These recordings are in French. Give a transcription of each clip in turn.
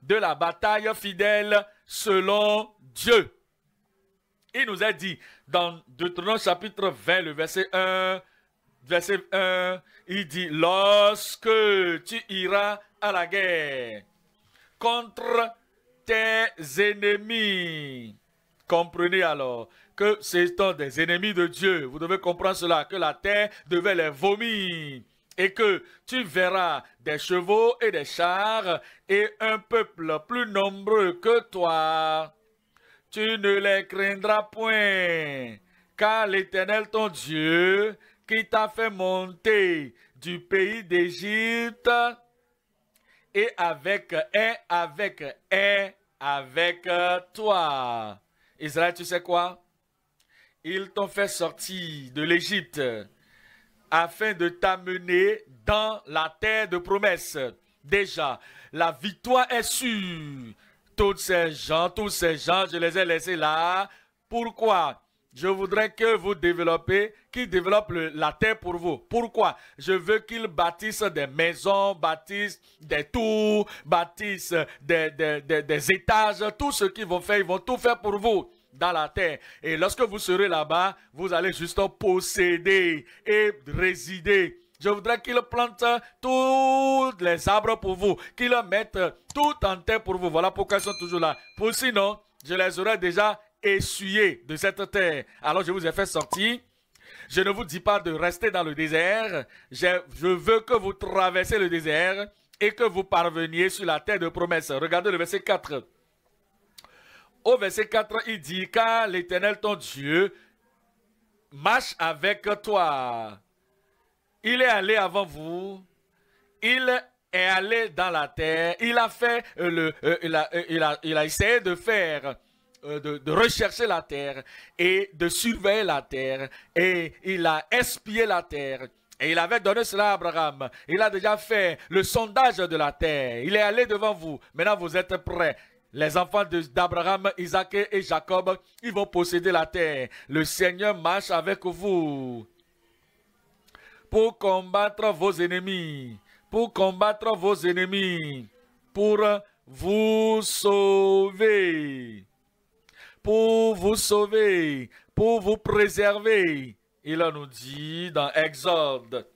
De la bataille fidèle selon Dieu. Il nous a dit dans Deutéronome chapitre 20, le verset 1, il dit: lorsque tu iras à la guerre contre tes ennemis. Comprenez alors que ce sont des ennemis de Dieu. Vous devez comprendre cela, que la terre devait les vomir. Et que tu verras des chevaux et des chars et un peuple plus nombreux que toi. Tu ne les craindras point, car l'Éternel ton Dieu, qui t'a fait monter du pays d'Égypte, est avec toi. Israël, tu sais quoi? Ils t'ont fait sortir de l'Égypte afin de t'amener dans la terre de promesse. Déjà, la victoire est sûre. Tous ces gens, je les ai laissés là. Pourquoi? Je voudrais que vous développez, qu'ils développent la terre pour vous. Pourquoi? Je veux qu'ils bâtissent des maisons, bâtissent des tours, bâtissent des étages. Tout ce qu'ils vont faire, ils vont tout faire pour vous dans la terre. Et lorsque vous serez là-bas, vous allez juste posséder et résider. Je voudrais qu'ils plantent tous les arbres pour vous, qu'ils mettent tout en terre pour vous. Voilà pourquoi ils sont toujours là. Pour sinon, je les aurais déjà essuyés de cette terre. Alors je vous ai fait sortir. Je ne vous dis pas de rester dans le désert. Je veux que vous traversez le désert et que vous parveniez sur la terre de promesse. Regardez le verset 4. Au verset 4, il dit: car l'Éternel ton Dieu marche avec toi. Il est allé avant vous. Il est allé dans la terre. Il a fait il a essayé de faire, de rechercher la terre et de surveiller la terre. Et il a espié la terre. Et il avait donné cela à Abraham. Il a déjà fait le sondage de la terre. Il est allé devant vous. Maintenant, vous êtes prêts. Les enfants d'Abraham, Isaac et Jacob, ils vont posséder la terre. Le Seigneur marche avec vous pour combattre vos ennemis. Pour combattre vos ennemis. Pour vous sauver. Pour vous sauver. Pour vous préserver. Il nous dit dans Exode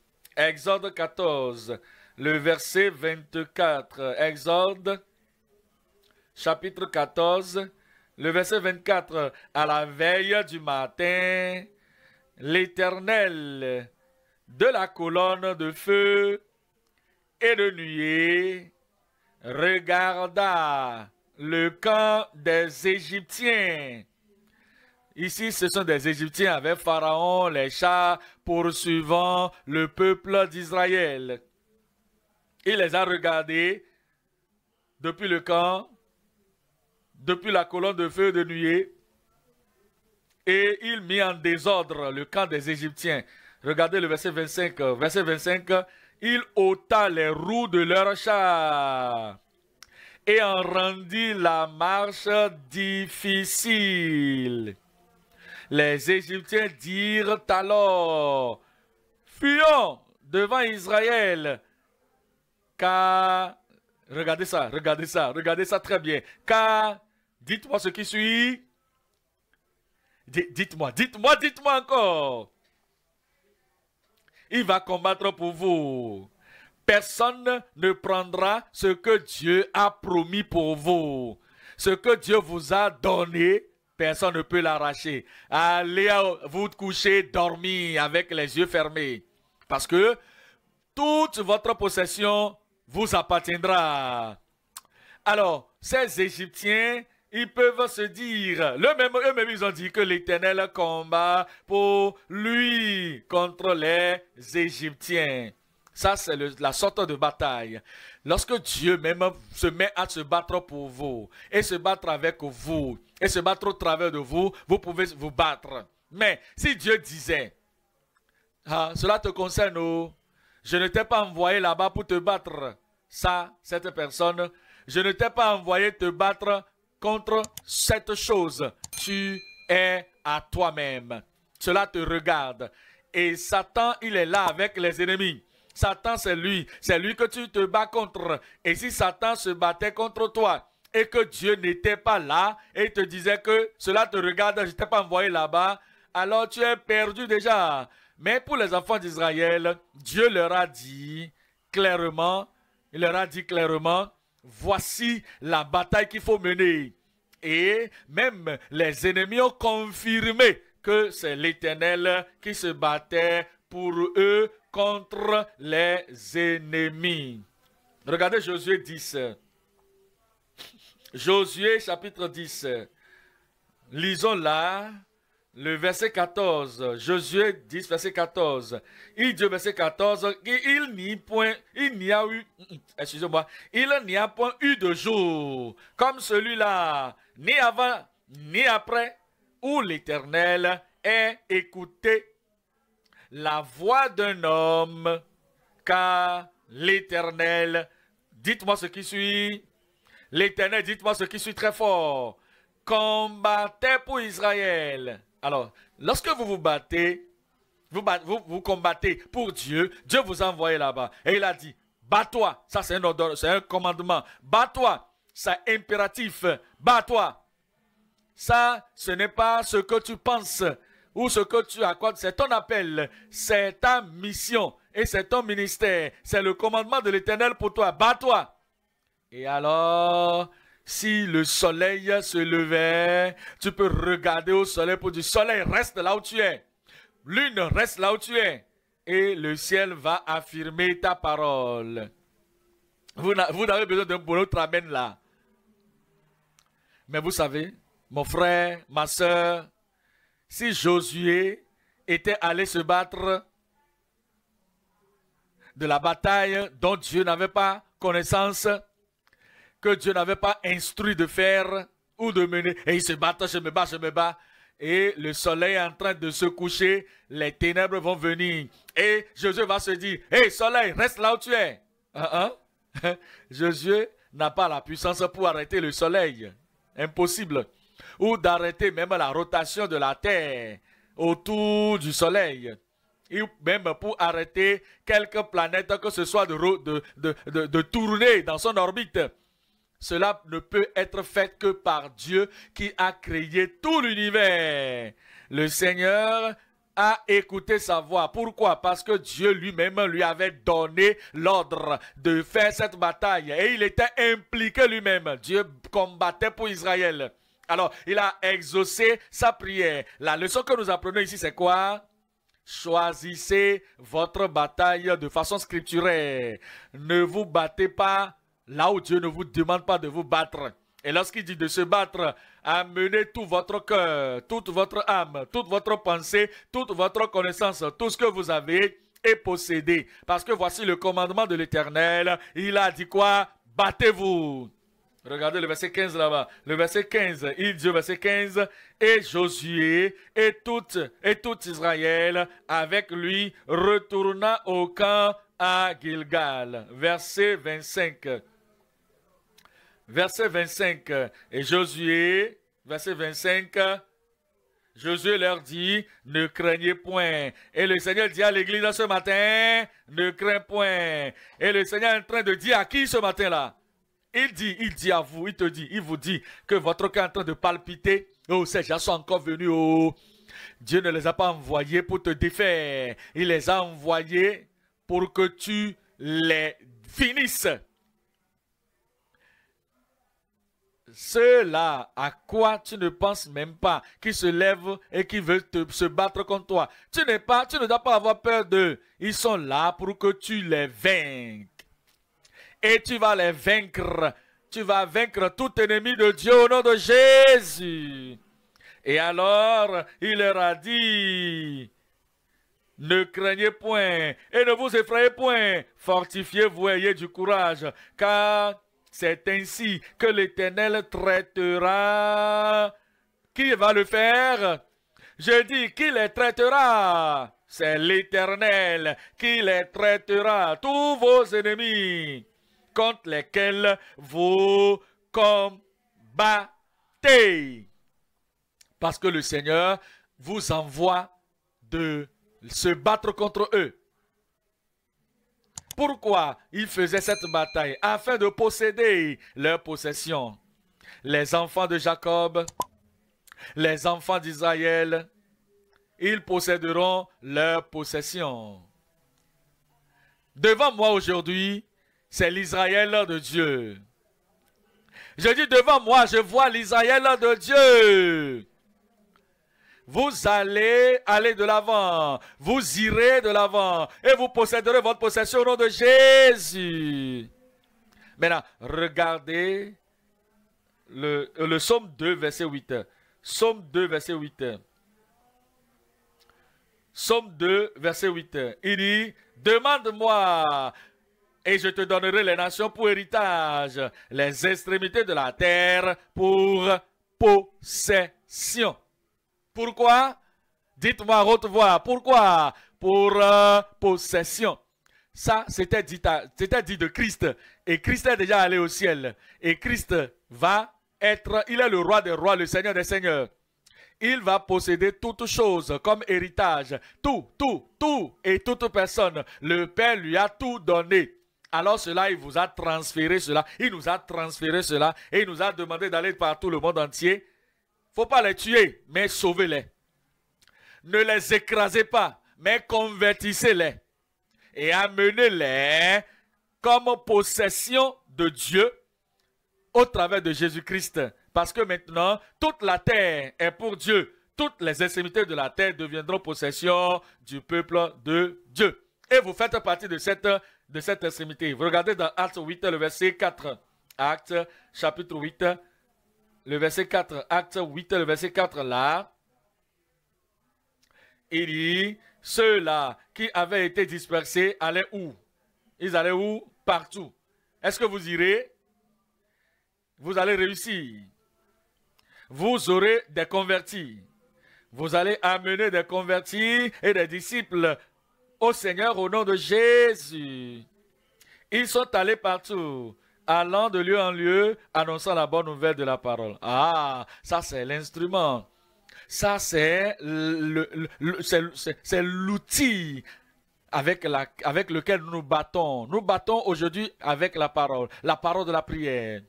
14, le verset 24. Exode chapitre 14, le verset 24. À la veille du matin, l'Éternel de la colonne de feu et de nuée regarda le camp des Égyptiens. Ici, ce sont des Égyptiens avec Pharaon, les chars poursuivant le peuple d'Israël. Il les a regardés depuis le camp, depuis la colonne de feu de nuée, et il mit en désordre le camp des Égyptiens. Regardez le verset 25. Verset 25, il ôta les roues de leurs chars et en rendit la marche difficile. Les Égyptiens dirent alors: fuyons devant Israël, car, regardez ça très bien, car, dites-moi ce qui suit, dites-moi encore, il va combattre pour vous. Personne ne prendra ce que Dieu a promis pour vous. Ce que Dieu vous a donné, personne ne peut l'arracher. Allez vous coucher, dormir avec les yeux fermés. Parce que toute votre possession vous appartiendra. Alors, ces Égyptiens, ils peuvent se dire, eux-mêmes ils ont dit que l'Éternel combat pour lui contre les Égyptiens. Ça, c'est la sorte de bataille. Lorsque Dieu même se met à se battre pour vous, et se battre avec vous, et se battre au travers de vous, vous pouvez vous battre. Mais si Dieu disait, ah, cela te concerne, oh, je ne t'ai pas envoyé là-bas pour te battre, ça, cette personne, je ne t'ai pas envoyé te battre contre cette chose, tu es à toi-même. Cela te regarde. Et Satan, il est là avec les ennemis. Satan, c'est lui que tu te bats contre. Et si Satan se battait contre toi et que Dieu n'était pas là et te disait que cela te regarde, je ne t'ai pas envoyé là-bas, alors tu es perdu déjà. Mais pour les enfants d'Israël, Dieu leur a dit clairement, voici la bataille qu'il faut mener. Et même les ennemis ont confirmé que c'est l'Éternel qui se battait pour eux contre les ennemis. Regardez Josué 10. Josué chapitre 10. Lisons là le verset 14. Josué 10 verset 14. Il dit au verset 14, il n'y a point eu de jour comme celui-là, ni avant, ni après, où l'Éternel ait écouté la voix d'un homme, car l'Éternel, dites-moi ce qui suit, l'Éternel, dites-moi ce qui suit très fort, combattait pour Israël. Alors, lorsque vous vous battez, vous combattez pour Dieu, Dieu vous a envoyé là-bas. Et il a dit, bats-toi, ça c'est un ordre, c'est un commandement, bats-toi, c'est impératif, bats-toi. Ça, ce n'est pas ce que tu penses ou ce que tu accordes, c'est ton appel, c'est ta mission et c'est ton ministère. C'est le commandement de l'Éternel pour toi. Bats-toi. Et alors, si le soleil se levait, tu peux regarder au soleil pour dire, soleil, reste là où tu es. Lune, reste là où tu es. Et le ciel va affirmer ta parole. Vous n'avez besoin d'un bonheur amène là. Mais vous savez, mon frère, ma soeur, si Josué était allé se battre de la bataille dont Dieu n'avait pas connaissance, que Dieu n'avait pas instruit de faire ou de mener, et il se bat, je me bats, et le soleil est en train de se coucher, les ténèbres vont venir, et Josué va se dire, hé soleil, reste là où tu es. Josué n'a pas la puissance pour arrêter le soleil, impossible. Ou d'arrêter même la rotation de la terre autour du soleil. Et même pour arrêter quelques planètes que ce soit de tourner dans son orbite. Cela ne peut être fait que par Dieu qui a créé tout l'univers. Le Seigneur a écouté sa voix. Pourquoi? Parce que Dieu lui-même lui avait donné l'ordre de faire cette bataille. Et il était impliqué lui-même. Dieu combattait pour Israël. Alors, il a exaucé sa prière. La leçon que nous apprenons ici, c'est quoi? Choisissez votre bataille de façon scripturaire. Ne vous battez pas là où Dieu ne vous demande pas de vous battre. Et lorsqu'il dit de se battre, amenez tout votre cœur, toute votre âme, toute votre pensée, toute votre connaissance, tout ce que vous avez et possédez. Parce que voici le commandement de l'Éternel. Il a dit quoi? Battez-vous. Regardez le verset 15 là-bas. Le verset 15, il dit au verset 15, et Josué et tout Israël avec lui retourna au camp à Gilgal. Verset 25. Verset 25. Et Josué, verset 25, Josué leur dit, ne craignez point. Et le Seigneur dit à l'église ce matin, ne crains point. Et le Seigneur est en train de dire à qui ce matin-là? Il dit à vous, il vous dit que votre cœur est en train de palpiter. Oh, ces gens sont encore venus. Oh, Dieu ne les a pas envoyés pour te défaire. Il les a envoyés pour que tu les finisses. Ceux-là, à quoi tu ne penses même pas, qui se lèvent et qui veulent se battre contre toi. Tu ne dois pas avoir peur d'eux. Ils sont là pour que tu les vainques. Et tu vas les vaincre. Tu vas vaincre tout ennemi de Dieu au nom de Jésus. Et alors, il leur a dit, ne craignez point et ne vous effrayez point. Fortifiez-vous, ayez du courage, car c'est ainsi que l'Éternel traitera. Qui va le faire? Je dis qui les traitera. C'est l'Éternel qui les traitera. Tous vos ennemis contre lesquels vous combattez. Parce que le Seigneur vous envoie de se battre contre eux. Pourquoi il faisait cette bataille? Afin de posséder leur possession. Les enfants de Jacob, les enfants d'Israël, ils posséderont leur possession. Devant moi aujourd'hui, c'est l'Israël de Dieu. Je dis devant moi, je vois l'Israël de Dieu. Vous allez aller de l'avant, vous irez de l'avant et vous posséderez votre possession au nom de Jésus. Maintenant, regardez le psaume 2, verset 8. Psaume 2, verset 8. Psaume 2, verset 8. Il dit, demande-moi et je te donnerai les nations pour héritage, les extrémités de la terre pour possession. Pourquoi? Dites-moi à haute voix. Pourquoi? Pour possession. Ça, c'était dit de Christ. Et Christ est déjà allé au ciel. Et Christ va être, il est le roi des rois, le Seigneur des seigneurs. Il va posséder toutes choses comme héritage. Tout et toute personne. Le Père lui a tout donné. Alors cela, il vous a transféré cela. Il nous a transféré cela. Et il nous a demandé d'aller partout le monde entier. Faut pas les tuer, mais sauvez-les. Ne les écrasez pas, mais convertissez-les. Et amenez-les comme possession de Dieu au travers de Jésus-Christ. Parce que maintenant, toute la terre est pour Dieu. Toutes les extrémités de la terre deviendront possession du peuple de Dieu. Et vous faites partie de cette extrémité. Vous regardez dans Actes 8, le verset 4. Actes chapitre 8. Le verset 4, Acte 8, le verset 4, là, il dit, ceux-là qui avaient été dispersés allaient où? Ils allaient où? Partout. Est-ce que vous irez? Vous allez réussir. Vous aurez des convertis. Vous allez amener des convertis et des disciples au Seigneur au nom de Jésus. Ils sont allés partout, allant de lieu en lieu, annonçant la bonne nouvelle de la parole. Ah, ça c'est l'instrument. Ça c'est l'outil avec lequel nous nous battons. Nous battons aujourd'hui avec la parole de la prière,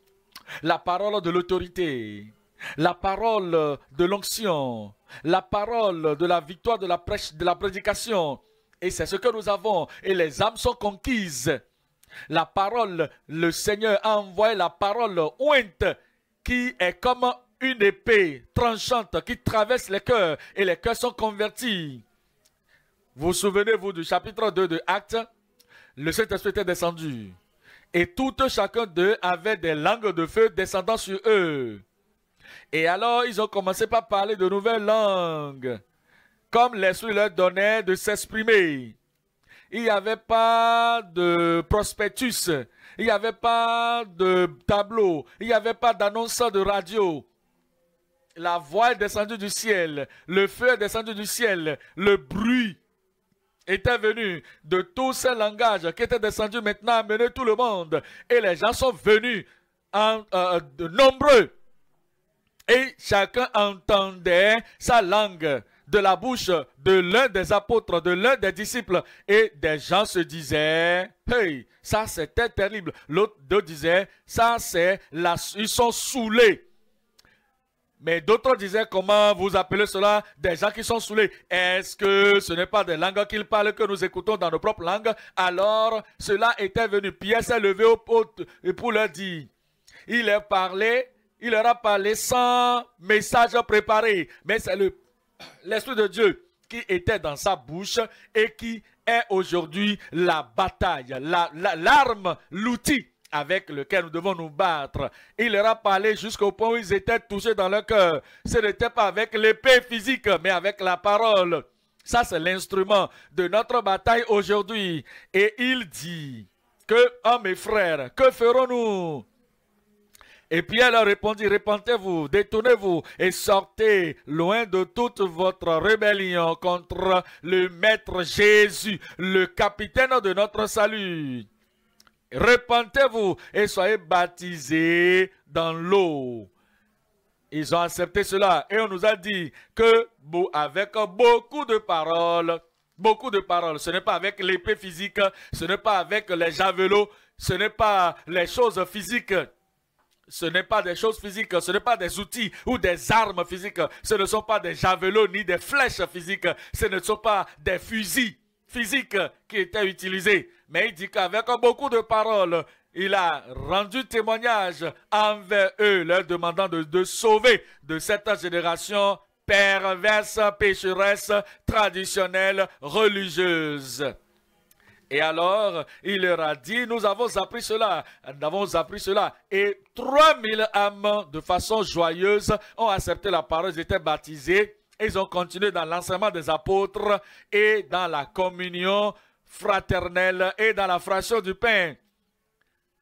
la parole de l'autorité, la parole de l'onction, la parole de la victoire de la prédication. Et c'est ce que nous avons. Et les âmes sont conquises. La parole, le Seigneur a envoyé la parole ointe qui est comme une épée tranchante qui traverse les cœurs et les cœurs sont convertis. Vous souvenez-vous du chapitre 2 de Actes? Le Saint-Esprit était descendu et tout chacun d'eux avait des langues de feu descendant sur eux. Et alors ils ont commencé par parler de nouvelles langues comme l'Esprit leur donnait de s'exprimer. Il n'y avait pas de prospectus, il n'y avait pas de tableau, il n'y avait pas d'annonce de radio. La voix est descendue du ciel, le feu est descendu du ciel, le bruit était venu de tous ces langages qui étaient descendus maintenant à mener tout le monde. Et les gens sont venus de nombreux. Et chacun entendait sa langue de la bouche de l'un des apôtres, de l'un des disciples. Et des gens se disaient, hey, ça c'était terrible. L'autre disait, ça c'est, ils sont saoulés. Mais d'autres disaient, comment vous appelez cela? Des gens qui sont saoulés. Est-ce que ce n'est pas des langues qu'ils parlent que nous écoutons dans nos propres langues? Alors, cela était venu. Pierre s'est levé pour leur dire. Il leur a parlé sans message préparé. Mais c'est l'Esprit de Dieu qui était dans sa bouche et qui est aujourd'hui la bataille, l'arme, l'outil avec lequel nous devons nous battre. Il leur a parlé jusqu'au point où ils étaient touchés dans leur cœur. Ce n'était pas avec l'épée physique, mais avec la parole. Ça, c'est l'instrument de notre bataille aujourd'hui. Et il dit que, hommes et frères, que ferons-nous? Et Pierre leur répondit, repentez-vous, détournez-vous et sortez loin de toute votre rébellion contre le Maître Jésus, le capitaine de notre salut. Repentez-vous et soyez baptisés dans l'eau. Ils ont accepté cela et on nous a dit que avec beaucoup de paroles, ce n'est pas avec l'épée physique, ce n'est pas avec les javelots, ce n'est pas les choses physiques. Ce n'est pas des choses physiques, ce n'est pas des outils ou des armes physiques, ce ne sont pas des javelots ni des flèches physiques, ce ne sont pas des fusils physiques qui étaient utilisés. Mais il dit qu'avec beaucoup de paroles, il a rendu témoignage envers eux, leur demandant de sauver de cette génération perverse, pécheresse, traditionnelle, religieuse. Et alors, il leur a dit, nous avons appris cela. Et 3000 âmes, de façon joyeuse, ont accepté la parole, ils étaient baptisés. Et ils ont continué dans l'enseignement des apôtres et dans la communion fraternelle et dans la fraction du pain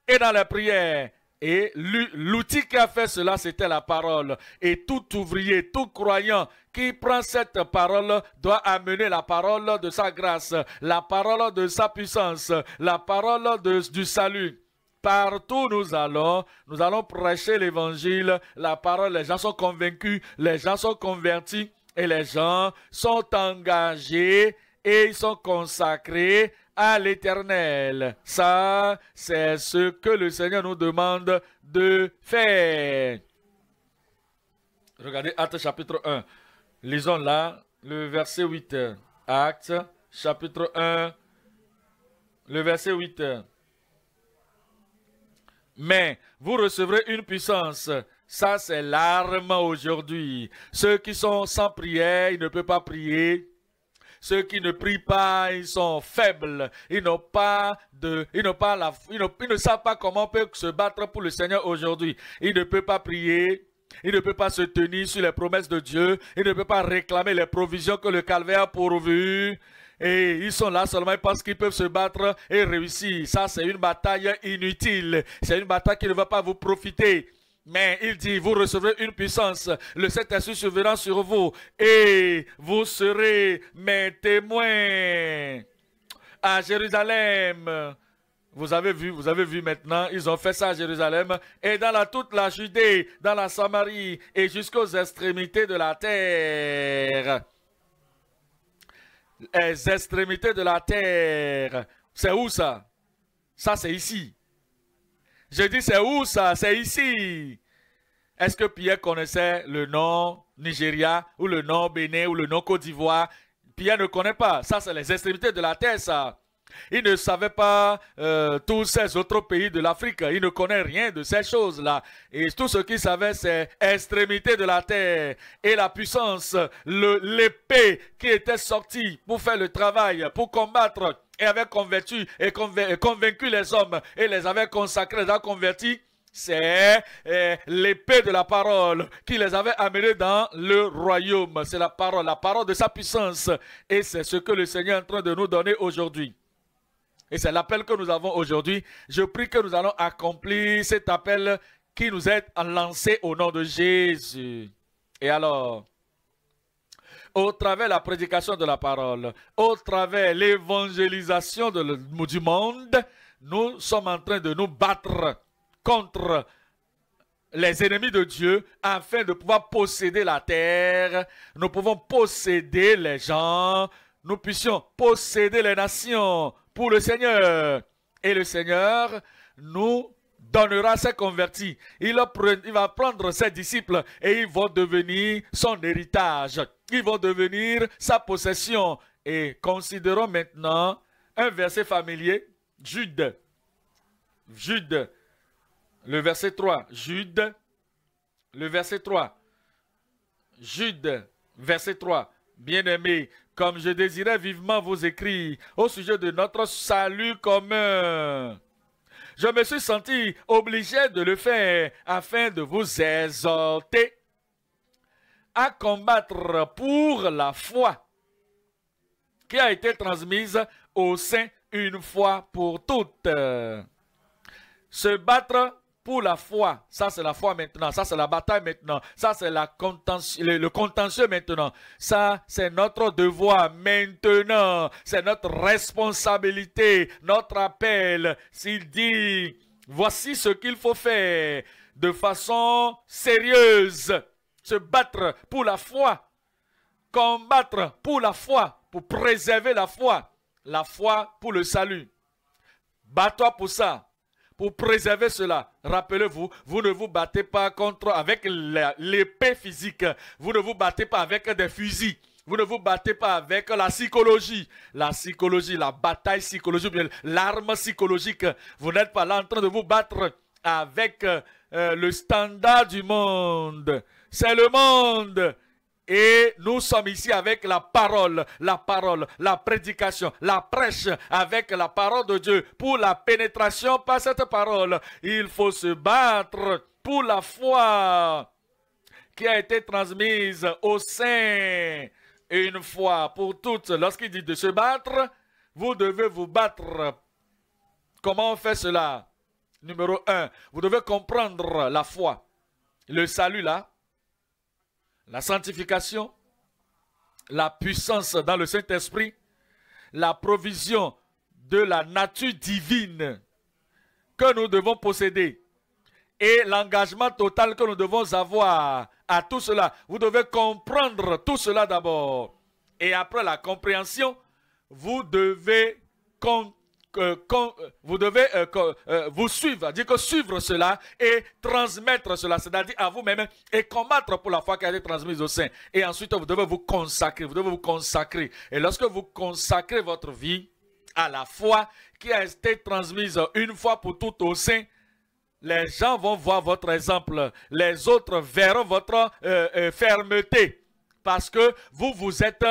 et dans la prière. Et l'outil qui a fait cela, c'était la parole. Et tout ouvrier, tout croyant qui prend cette parole doit amener la parole de sa grâce, la parole de sa puissance, la parole du salut. Partout nous allons prêcher l'évangile, la parole, les gens sont convaincus, les gens sont convertis et les gens sont engagés et ils sont consacrés à l'Éternel. Ça, c'est ce que le Seigneur nous demande de faire. Regardez Actes chapitre 1. Lisons là le verset 8. Actes chapitre 1, le verset 8. Mais vous recevrez une puissance. Ça, c'est l'arme aujourd'hui. Ceux qui sont sans prière, ils ne peuvent pas prier. Ceux qui ne prient pas, ils sont faibles. Ils ne savent pas comment on peut se battre pour le Seigneur aujourd'hui. Ils ne peuvent pas prier. Ils ne peuvent pas se tenir sur les promesses de Dieu. Ils ne peuvent pas réclamer les provisions que le calvaire a pourvues. Et ils sont là seulement parce qu'ils peuvent se battre et réussir. Ça, c'est une bataille inutile. C'est une bataille qui ne va pas vous profiter. Mais il dit, vous recevrez une puissance, le Saint-Esprit surviendra sur vous et vous serez mes témoins à Jérusalem. Vous avez vu maintenant, ils ont fait ça à Jérusalem et dans toute la Judée, dans la Samarie et jusqu'aux extrémités de la terre. Les extrémités de la terre. C'est où ça? Ça, c'est ici. Je dis, c'est où ça? C'est ici. Est-ce que Pierre connaissait le nom Nigeria ou le nom Bénin ou le nom Côte d'Ivoire? Pierre ne connaît pas. Ça, c'est les extrémités de la terre, ça. Il ne savait pas tous ces autres pays de l'Afrique. Il ne connaît rien de ces choses-là. Et tout ce qu'il savait, c'est extrémité de la terre. Et la puissance, l'épée qui était sortie pour faire le travail, pour combattre, et avait convaincu les hommes, et les avait consacrés, les a convertis. C'est l'épée de la parole qui les avait amenés dans le royaume. C'est la parole de sa puissance. Et c'est ce que le Seigneur est en train de nous donner aujourd'hui. Et c'est l'appel que nous avons aujourd'hui. Je prie que nous allons accomplir cet appel qui nous est lancé au nom de Jésus. Et alors, au travers de la prédication de la parole, au travers de l'évangélisation du monde, nous sommes en train de nous battre contre les ennemis de Dieu afin de pouvoir posséder la terre. Nous pouvons posséder les gens, nous puissions posséder les nations pour le Seigneur. Et le Seigneur nous donnera ses convertis. Il va prendre ses disciples et ils vont devenir son héritage. Ils vont devenir sa possession. Et considérons maintenant un verset familier. Jude, le verset 3. Jude, le verset 3. Jude, verset 3. Bien-aimés, comme je désirais vivement vous écrire au sujet de notre salut commun, je me suis senti obligé de le faire afin de vous exhorter à combattre pour la foi qui a été transmise au saint une fois pour toutes. Se battre pour la foi. Ça, c'est la foi maintenant. Ça, c'est la bataille maintenant. Ça, c'est le contentieux maintenant. Ça, c'est notre devoir maintenant. C'est notre responsabilité, notre appel. S'il dit, voici ce qu'il faut faire de façon sérieuse. Se battre pour la foi. Combattre pour la foi. Pour préserver la foi. La foi pour le salut. Bats-toi pour ça. Pour préserver cela, rappelez-vous, vous ne vous battez pas avec l'épée physique. Vous ne vous battez pas avec des fusils. Vous ne vous battez pas avec la psychologie. La psychologie, la bataille psychologique, l'arme psychologique. Vous n'êtes pas là en train de vous battre avec le standard du monde. C'est le monde. Et nous sommes ici avec la parole, la prédication, la prêche avec la parole de Dieu. Pour la pénétration par cette parole, il faut se battre pour la foi qui a été transmise au sein une fois pour toutes. Lorsqu'il dit de se battre, vous devez vous battre. Comment on fait cela? Numéro 1, vous devez comprendre la foi. Le salut là. La sanctification, la puissance dans le Saint-Esprit, la provision de la nature divine que nous devons posséder et l'engagement total que nous devons avoir à tout cela. Vous devez comprendre tout cela d'abord. Et après la compréhension, vous devez vous suivre, dire que suivre cela et transmettre cela, c'est-à-dire à vous-même et combattre pour la foi qui a été transmise au sein. Et ensuite, vous devez vous consacrer, Et lorsque vous consacrez votre vie à la foi qui a été transmise une fois pour toutes au sein, les gens vont voir votre exemple. Les autres verront votre fermeté parce que vous êtes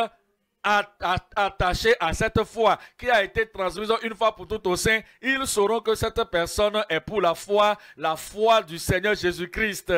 attachés à cette foi qui a été transmise une fois pour toutes au sein, ils sauront que cette personne est pour la foi du Seigneur Jésus-Christ.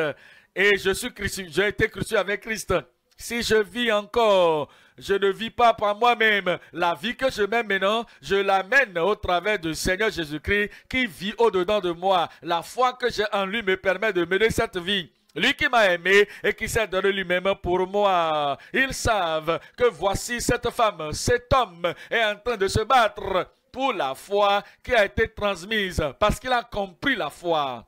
Et j'ai été crucifié avec Christ. Si je vis encore, je ne vis pas par moi-même. La vie que je mène maintenant, je l'amène au travers du Seigneur Jésus-Christ qui vit au-dedans de moi. La foi que j'ai en lui me permet de mener cette vie. Lui qui m'a aimé et qui s'est donné lui-même pour moi. Ils savent que voici cette femme, cet homme est en train de se battre pour la foi qui a été transmise parce qu'il a compris la foi.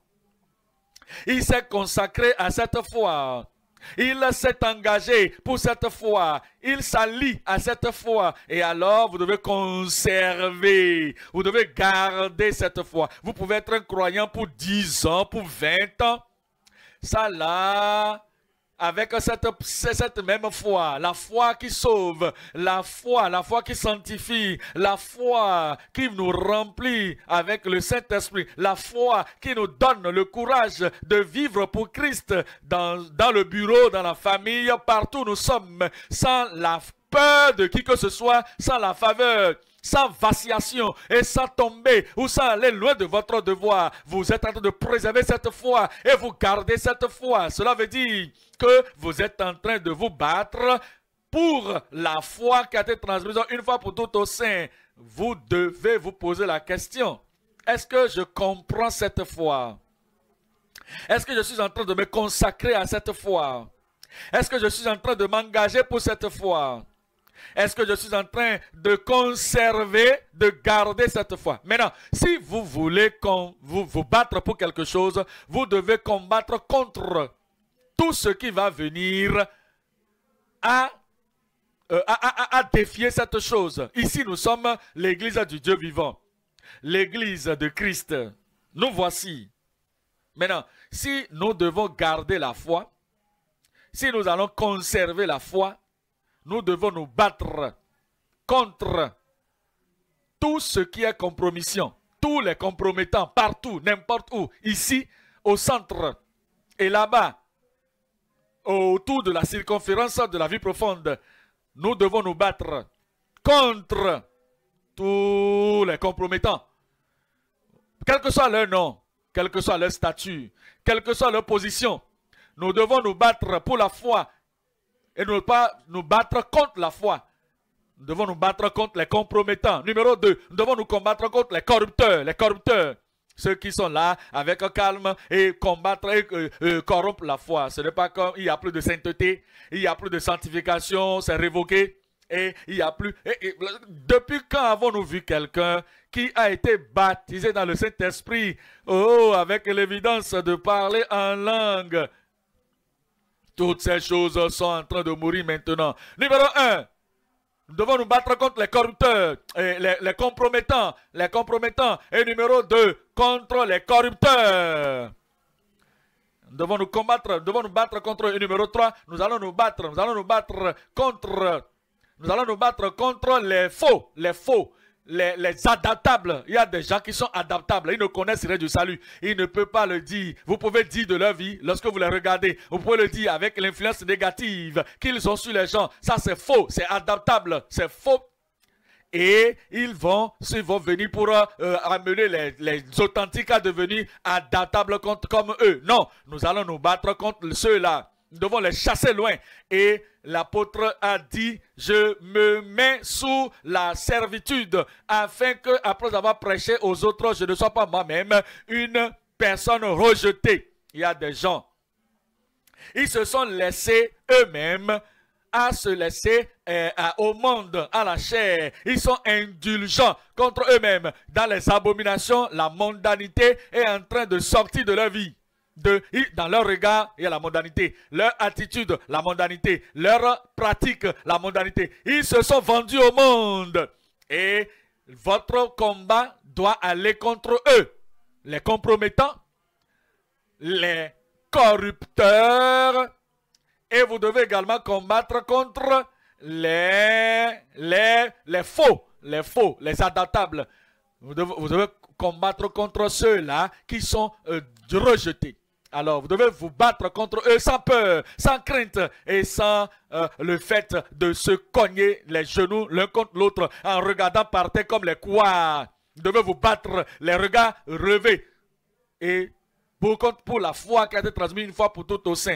Il s'est consacré à cette foi. Il s'est engagé pour cette foi. Il s'allie à cette foi. Et alors, vous devez conserver. Vous devez garder cette foi. Vous pouvez être un croyant pour 10 ans, pour 20 ans. Ça là, avec cette même foi, la foi qui sauve, la foi qui sanctifie, la foi qui nous remplit avec le Saint-Esprit, la foi qui nous donne le courage de vivre pour Christ dans le bureau, dans la famille, partout où nous sommes, sans la peur de qui que ce soit, sans la faveur, sans vacillation et sans tomber ou sans aller loin de votre devoir. Vous êtes en train de préserver cette foi et vous gardez cette foi. Cela veut dire que vous êtes en train de vous battre pour la foi qui a été transmise une fois pour toutes au sein. Vous devez vous poser la question. Est-ce que je comprends cette foi? Est-ce que je suis en train de me consacrer à cette foi? Est-ce que je suis en train de m'engager pour cette foi? Est-ce que je suis en train de conserver, de garder cette foi? Maintenant, si vous voulez vous battre pour quelque chose, vous devez combattre contre tout ce qui va venir à défier cette chose. Ici, nous sommes l'église du Dieu vivant, l'église de Christ. Nous voici. Maintenant, si nous devons garder la foi, si nous allons conserver la foi, nous devons nous battre contre tout ce qui est compromission, tous les compromettants, partout, n'importe où, ici, au centre et là-bas, autour de la circonférence de la vie profonde. Nous devons nous battre contre tous les compromettants, quel que soit leur nom, quel que soit leur statut, quelle que soit leur position. Nous devons nous battre pour la foi et ne pas nous battre contre la foi. Nous devons nous battre contre les compromettants. Numéro 2, nous devons nous combattre contre les corrupteurs. Les corrupteurs. Ceux qui sont là avec un calme et combattre et corrompre la foi. Ce n'est pas comme il n'y a plus de sainteté, il n'y a plus de sanctification, c'est révoqué. Et il n'y a plus... depuis quand avons-nous vu quelqu'un qui a été baptisé dans le Saint-Esprit, oh, avec l'évidence de parler en langue? Toutes ces choses sont en train de mourir maintenant. Numéro 1. Nous devons nous battre contre les corrupteurs, les compromettants. Et numéro 2, contre les corrupteurs. Nous devons nous combattre, nous devons nous battre contre eux. Et numéro 3, nous allons nous battre contre les faux, les adaptables. Il y a des gens qui sont adaptables. Ils ne connaissent rien du salut. Ils ne peuvent pas le dire. Vous pouvez dire de leur vie lorsque vous les regardez. Vous pouvez le dire avec l'influence négative qu'ils ont sur les gens. Ça, c'est faux. C'est adaptable. C'est faux. Et ils vont venir pour amener les authentiques à devenir adaptables comme eux. Non, nous allons nous battre contre ceux-là. Nous devons les chasser loin. Et l'apôtre a dit, je me mets sous la servitude afin que, après avoir prêché aux autres, je ne sois pas moi-même une personne rejetée. Il y a des gens, ils se sont laissés eux-mêmes à se laisser au monde, à la chair. Ils sont indulgents contre eux-mêmes. Dans les abominations, la mondanité est en train de sortir de leur vie. Dans leur regard, il y a la mondanité. Leur attitude, la mondanité. Leur pratique, la mondanité. Ils se sont vendus au monde. Et votre combat doit aller contre eux. Les compromettants, les corrupteurs. Et vous devez également combattre contre les faux, les adaptables. Vous devez combattre contre ceux-là qui sont rejetés. Alors, vous devez vous battre contre eux sans peur, sans crainte et sans le fait de se cogner les genoux l'un contre l'autre en regardant par terre comme les couards. Vous devez vous battre les regards revés et pour la foi qui a été transmise une fois pour toutes au sein.